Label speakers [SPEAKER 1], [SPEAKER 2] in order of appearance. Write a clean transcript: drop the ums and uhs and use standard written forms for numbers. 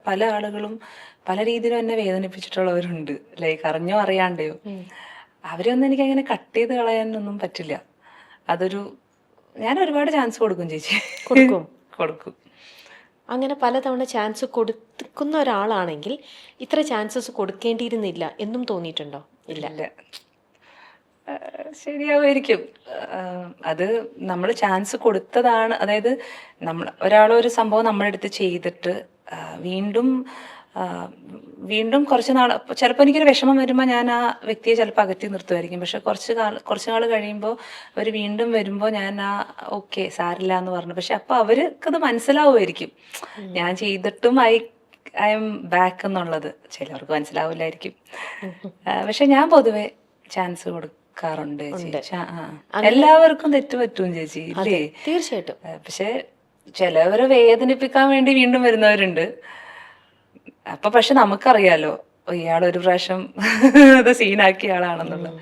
[SPEAKER 1] പല ആളുകളും പല രീതിയിലും എന്നെ വേദനിപ്പിച്ചിട്ടുള്ളവരുണ്ട്. ലൈക്ക് അറിഞ്ഞോ അറിയാണ്ടെയോ. അവരൊന്നും എനിക്ക് അങ്ങനെ കട്ട് ചെയ്ത് കളയാനൊന്നും പറ്റില്ല. ഞാൻ ഒരുപാട് ചാൻസ് കൊടുക്കും ചേച്ചി.
[SPEAKER 2] കൊടുക്കും.
[SPEAKER 1] കൊടുക്കും.
[SPEAKER 2] അങ്ങനെ പലതവണ ചാൻസ് കൊടുക്കുന്ന ഒരാളാണെങ്കിൽ ഇത്ര ചാൻസസ് കൊടുക്കേണ്ടിയിരുന്നില്ല എന്നും തോന്നിയിട്ടുണ്ടോ? ഇല്ല.
[SPEAKER 1] ശരിയാവുമായിരിക്കും. അത് നമ്മൾ ചാൻസ് കൊടുത്തതാണ്. അതായത് ഒരാളൊരു സംഭവം നമ്മുടെ അടുത്ത് ചെയ്തിട്ട് വീണ്ടും വീണ്ടും കുറച്ച് നാൾ ചിലപ്പോൾ എനിക്കൊരു വിഷമം വരുമ്പോൾ ഞാൻ ആ വ്യക്തിയെ ചിലപ്പോൾ അകറ്റി നിർത്തുമായിരിക്കും. പക്ഷെ കുറച്ച് നാൾ കഴിയുമ്പോൾ അവർ വീണ്ടും വരുമ്പോൾ ഞാൻ ഓക്കെ സാരില്ല എന്ന് പറഞ്ഞു. പക്ഷെ അപ്പോൾ അവർക്കത് മനസ്സിലാവുമായിരിക്കും ഞാൻ ചെയ്തിട്ടും ഐ എം ബാക്ക് എന്നുള്ളത്. ചിലർക്ക് മനസ്സിലാവില്ലായിരിക്കും. പക്ഷെ ഞാൻ പൊതുവെ ചാൻസ് കൊടുക്കാറുണ്ട് ചേച്ചി. എല്ലാവർക്കും തെറ്റ് പറ്റും ചേച്ചി, ഇല്ലേ?
[SPEAKER 2] തീർച്ചയായിട്ടും.
[SPEAKER 1] പക്ഷെ ചിലവരെ വേദനിപ്പിക്കാൻ വേണ്ടി വീണ്ടും വരുന്നവരുണ്ട്. അപ്പൊ പക്ഷെ നമുക്കറിയാലോ ഇയാളൊരു പ്രാവശ്യം അത് സീനാക്കിയ ആളാണെന്നുള്ളത്.